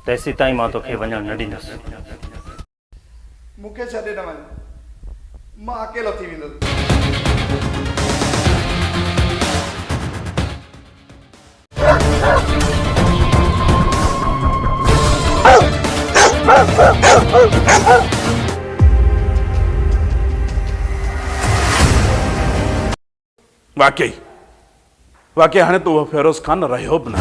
तेसी ताईं मां तोखे वञणु न ॾींदुसि। मूंखे छॾे न वञ, मां अकेलो थी वेंदुसि। वाकई हाणे तो वो फेरोज खान रहियो बि न।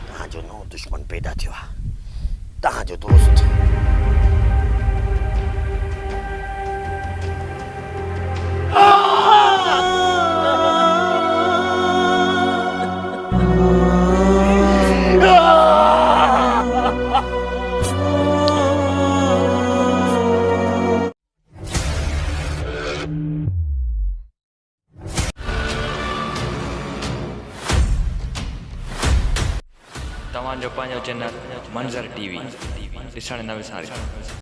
तव्हांजो नओं दुश्मन पैदा थियो आहे, तव्हांजो दोस्त। तव्हांजो पंहिंजो चैनल मंज़र टीवी ॾिसण न विसारिजो।